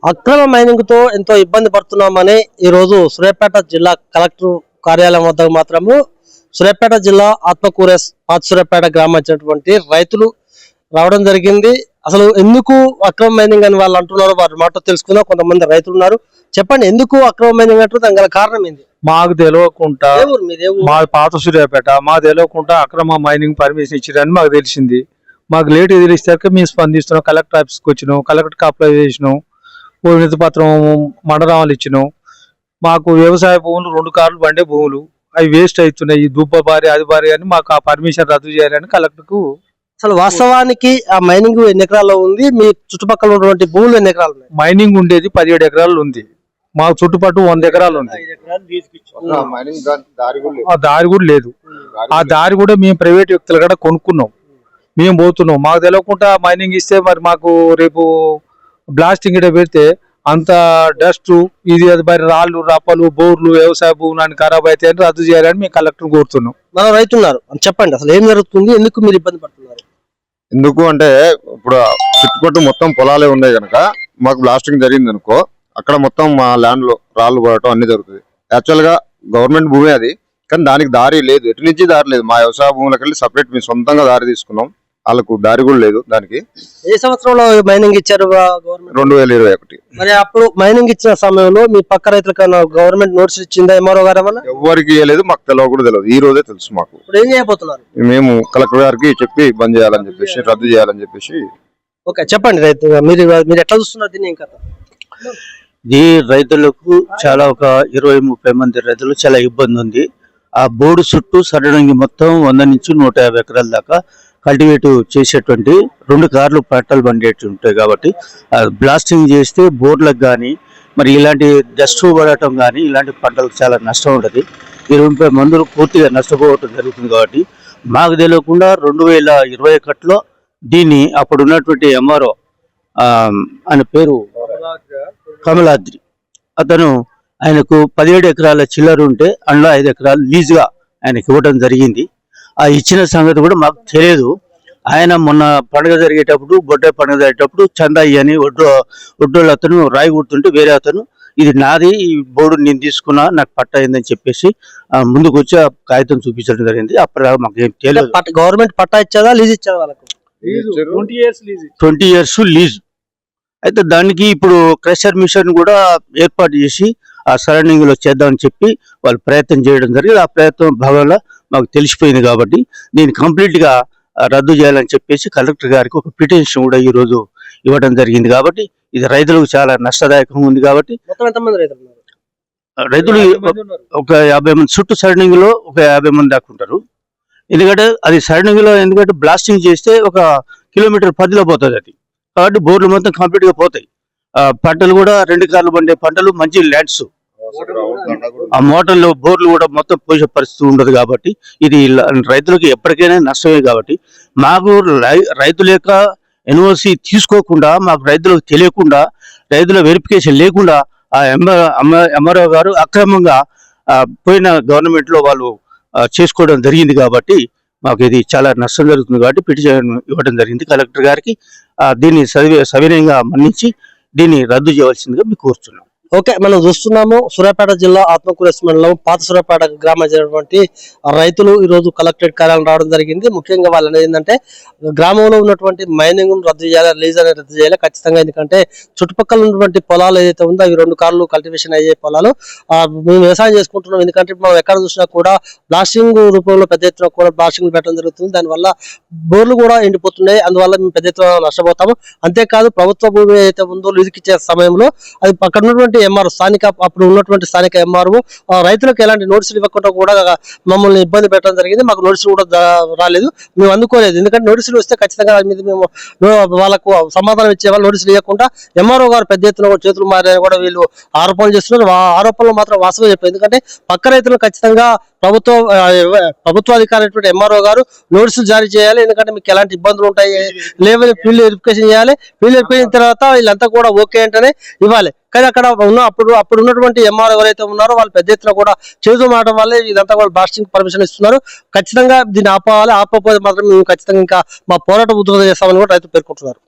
అక్రమ మైనింగ్ తో ఎంతో ఇబ్బంది పడుతున్నామని ఈ రోజు సూర్యాపేట జిల్లా కలెక్టర్ కార్యాలయం వద్ద మాత్రము సూర్యాపేట జిల్లా ఆత్మకూర పాత సూర్యాపేట గ్రామానికి రైతులు రావడం జరిగింది. అసలు ఎందుకు అక్రమ మైనింగ్ అని వాళ్ళు అంటున్నారు, వారి మాట తెలుసుకుందాం. కొంతమంది రైతులు ఉన్నారు, చెప్పండి ఎందుకు అక్రమ మైనింగ్ అంటారు, దాని గల కారణం ఏంది? మాకు తెలియకుండా మా పాత సూర్యాపేట మాకు తెలియకుండా అక్రమ మైనింగ్ పర్మిషన్ ఇచ్చారని మాకు తెలిసింది. మాకు లేట్ తెలిసాక మేము స్పందిస్తున్నాం. కలెక్టర్ ఆఫీస్కి వచ్చినాం, కలెక్టర్కి అప్లై చేసినాం, వినతి పత్రం మండరాలు ఇచ్చినాం. మాకు వ్యవసాయ భూములు 2 కార్లు బండే భూములు అవి వేస్ట్ అవుతున్నాయి, దుబ్బ బారి అది బారి అని మాకు ఆ పర్మిషన్ రద్దు చేయాలని కలెక్టర్కు. అసలు వాస్తవానికి ఆ మైనింగ్ ఎన్ని ఎకరాల్లో ఉంది, మీ చుట్టుపక్కల ఉన్నటువంటి భూములు ఎన్ని ఎకరాలు ఉన్నాయి? మైనింగ్ ఉండేది 17 ఎకరాలు ఉంది, మాకు చుట్టుపక్కల 100 ఎకరాలు ఉంది. ఆ దారి కూడా లేదు. ఆ దారి కూడా మేము ప్రైవేట్ వ్యక్తులు కూడా కొనుక్కున్నాం, మేము పోతున్నాం. మాకు తెలియకుండా మైనింగ్ ఇస్తే మరి మాకు రేపు బ్లాస్టింగ్ ఇట పెడితే అంత డస్ట్ ఇది అది మరి రాళ్ళు రప్పలు బోర్లు వ్యవసాయ భూములు ఖరాబ్ అయితే అని రద్దు చేయాలని మేము కలెక్టర్ కోరుతున్నాం. మన రైతున్నారు చెప్పండి అసలు ఏం జరుగుతుంది, ఎందుకు మీరు ఇబ్బంది పడుతున్నారు? ఎందుకు అంటే ఇప్పుడు చుట్టుపట్టు మొత్తం పొలాలే ఉన్నాయి కనుక మాకు బ్లాస్టింగ్ జరిగింది అనుకో, అక్కడ మొత్తం మా ల్యాండ్ లో రాళ్ళు పడటం అన్ని జరుగుతుంది. యాక్చువల్ గా గవర్నమెంట్ భూమి అది, కానీ దానికి దారి లేదు, ఎటు నుంచి దారి లేదు. మా వ్యవసాయ భూములకు వెళ్ళి సపరేట్ మేము సొంతంగా దారి తీసుకున్నాం, వాళ్ళకు దారి కూడా లేదు. దానికి ఏ సంవత్సరంలో మైనింగ్ ఇచ్చారు గవర్నమెంట్? 2021. మరి అప్పుడు మైనింగ్ ఇచ్చిన సమయంలో మీ పక్క రైతులకన్నా గవర్నమెంట్ నోటీస్ ఇచ్చిందా ఎంఆర్ఓ గారు? ఎవరికి ఇవ్వలేదు, మాకు తెలియ కూడా తెలియదు. ఈ రోజే తెలుసు మాకు. ఇప్పుడు ఏం చేయబోతున్నారు? మేము కలెక్టర్ గారికి చెప్పి బంద్ చేయాలని చెప్పేసి, రద్దు చేయాలని చెప్పేసి. ఓకే చెప్పండి రైతు మీరు ఎట్లా చూస్తున్నారు దీన్ని? ఇంకా ఈ రైతులకు చాలా ఒక 20-30 మంది రైతులు చాలా ఇబ్బంది ఉంది. ఆ బోర్డు చుట్టూ సరౌండింగ్ మొత్తం 100 నుంచి 150 ఎకరాల దాకా కల్టివేట్ చేసేటువంటి 2 కార్లు పంటలు పండేటి ఉంటాయి. కాబట్టి బ్లాస్టింగ్ చేస్తే బోర్లకు కానీ మరి ఇలాంటి డస్ట్ పడటం కానీ ఇలాంటి పంటలకు చాలా నష్టం ఉంటుంది. 20 మందులు పూర్తిగా నష్టపోవటం జరుగుతుంది. కాబట్టి మాకు తెలియకుండా 2021లో దీన్ని అప్పుడు ఉన్నటువంటి ఎంఆర్ఓ ఆయన పేరు కమలాద్రి, అతను ఆయనకు 17 ఎకరాల చిల్లర ఉంటే అందులో 5 ఎకరాలు లీజుగా ఆయనకి ఇవ్వడం జరిగింది. ఆ ఇచ్చిన సంగతి కూడా మాకు తెలియదు. ఆయన మొన్న పండుగ జరిగేటప్పుడు బొడ్డ పండుగ జరిగేటప్పుడు చందాయి అని ఒడ్డోళ్ళు అతను రాయి కొడుతుంటే వేరే అతను ఇది నాది, ఈ బోర్డు నేను తీసుకున్నా, నాకు పట్ట అయిందని చెప్పేసి ముందుకు వచ్చి ఆ కాగితం చూపించడం జరిగింది. అప్పటిదాకా మాకు ఏం తెలియదు. గవర్నమెంట్ పట్టా ఇచ్చారా, లీజ్ ఇచ్చారా వాళ్ళకు? 20 years లీజ్. అయితే దానికి ఇప్పుడు క్రషర్ మిషన్ కూడా ఏర్పాటు చేసి ఆ సరౌండింగ్ లో చేద్దామని చెప్పి వాళ్ళు ప్రయత్నం చేయడం జరిగింది. ఆ ప్రయత్నం భాగంలో మాకు తెలిసిపోయింది. కాబట్టి దీన్ని కంప్లీట్ గా రద్దు చేయాలని చెప్పేసి కలెక్టర్ గారికి ఒక పిటిషన్ కూడా ఈ రోజు ఇవ్వడం జరిగింది. కాబట్టి ఇది రైతులకు చాలా నష్టదాయకంగా ఉంది. కాబట్టి మొత్తం ఎంతమంది రైతులు ఒక 50 మంది, చుట్టూ సరౌండింగ్ లో ఒక 50 మంది దాకా ఉంటారు. ఎందుకంటే అది సరౌండింగ్ లో, ఎందుకంటే బ్లాస్టింగ్ చేస్తే 1 కిలోమీటర్ పరిధిలో పోతుంది అది. కాబట్టి బోర్లు మొత్తం కంప్లీట్ గా పోతాయి. పంటలు కూడా 2 కార్లు పండే పంటలు మంచి ల్యాండ్స్, ఆ మోటార్లు బోర్లు కూడా మొత్తం పోసే పరిస్థితి ఉండదు. కాబట్టి ఇది రైతులకు ఎప్పటికైనా నష్టమే. కాబట్టి మాకు రైతుల యొక్క ఎన్ఓసి తీసుకోకుండా, మాకు రైతులకు తెలియకుండా, రైతుల వెరిఫికేషన్ లేకుండా ఆ ఎంఆర్ఓ గారు అక్రమంగా పోయిన గవర్నమెంట్ లో వాళ్ళు చేసుకోవడం జరిగింది. కాబట్టి మాకు ఇది చాలా నష్టం జరుగుతుంది. కాబట్టి పిటిషన్ ఇవ్వడం జరిగింది కలెక్టర్ గారికి. దీన్ని సవినయంగా మన్నించి దీన్ని రద్దు చేయవలసిందిగా మీకు కోరుతున్నాం. ఓకే, మనం చూస్తున్నాము సూర్యాపేట జిల్లా ఆత్మకూర మండలం పాత సూర్యాపేట గ్రామం జరిగినటువంటి రైతులు ఈ రోజు కలెక్టరేట్ కార్యాలయం రావడం జరిగింది. ముఖ్యంగా వాళ్ళు అనేది ఏంటంటే గ్రామంలో ఉన్నటువంటి మైనింగ్ రద్దు చేయాలి, లీజ్ అనేది రద్దు చేయాలి ఖచ్చితంగా. ఎందుకంటే చుట్టుపక్కల ఉన్నటువంటి పొలాలు ఏదైతే ఉందో అవి 2 కార్లు కల్టివేషన్ అయ్యే పొలాలు మేము వ్యవసాయం చేసుకుంటున్నాం. ఎందుకంటే మనం ఎక్కడ చూసినా కూడా బ్లాస్టింగ్ రూపంలో పెద్ద ఎత్తున కూడా బ్లాస్టింగ్ పెట్టడం జరుగుతుంది. దానివల్ల బోర్లు కూడా ఎండిపోతున్నాయి. అందువల్ల మేము పెద్ద ఎత్తున నష్టపోతాము. అంతేకాదు ప్రభుత్వ భూమి ఏదైతే ఉందో లీజుకి ఇచ్చే సమయంలో అది అక్కడ ఉన్నటువంటి ఎంఆర్ఓ అప్పుడు ఉన్నటువంటి స్థానిక ఎంఆర్ఓ రైతులకు ఎలాంటి నోటీసులు ఇవ్వకుండా కూడా మమ్మల్ని ఇబ్బంది పెట్టడం జరిగింది. మాకు నోటీసులు కూడా రాలేదు, మేము అందుకోలేదు. ఎందుకంటే నోటీసులు వస్తే ఖచ్చితంగా మీద మేము వాళ్ళకు సమాధానం ఇచ్చేవాళ్ళు. నోటీసులు ఇవ్వకుండా ఎంఆర్ఓ గారు పెద్ద ఎత్తున చేతులు మారని కూడా వీళ్ళు ఆరోపణలు చేస్తున్నారు. ఆరోపణలు మాత్రం వాస్తవం చెప్పారు. ఎందుకంటే పక్క రైతులు ఖచ్చితంగా ప్రభుత్వాధికారి ఎంఆర్ఓ గారు నోటీసులు జారీ చేయాలి. ఎందుకంటే మీకు ఎలాంటి ఇబ్బందులు ఉంటాయి లేవని ఫీల్డ్ వెరిఫికేషన్ చేయాలి. ఫీల్డ్ వెరిఫికేషన్ తర్వాత వీళ్ళంతా కూడా ఓకే అంటేనే ఇవ్వాలి. కానీ అక్కడ అప్పుడు ఉన్నటువంటి ఎంఆర్ ఎవరైతే ఉన్నారో వాళ్ళు పెద్ద ఎత్తున కూడా చేతు మాట వల్లే ఇదంతా కూడా బ్లాస్టింగ్ పర్మిషన్ ఇస్తున్నారు. ఖచ్చితంగా దీన్ని ఆపాలి, ఆపకపోతే మాత్రం మేము ఖచ్చితంగా ఇంకా మా పోరాట ఉధృతం చేస్తామని కూడా రైతులు పేర్కొంటున్నారు.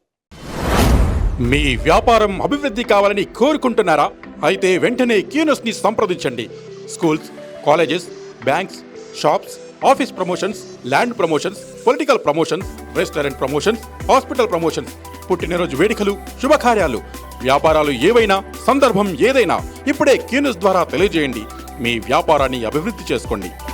మీ వ్యాపారం అభివృద్ధి కావాలని కోరుకుంటున్నారా? అయితే వెంటనే క్యూనస్ ని సంప్రదించండి. Schools, colleges, banks, shops, office promotions, land promotions, political promotions, restaurant promotions, hospital promotions, పుట్టినరోజు వేడుకలు, శుభకార్యాలు, వ్యాపారాలు ఏవైనా, సందర్భం ఏదైనా ఇప్పుడే క్యూనస్ ద్వారా తెలియజేయండి. మీ వ్యాపారాన్ని అభివృద్ధి చేసుకోండి.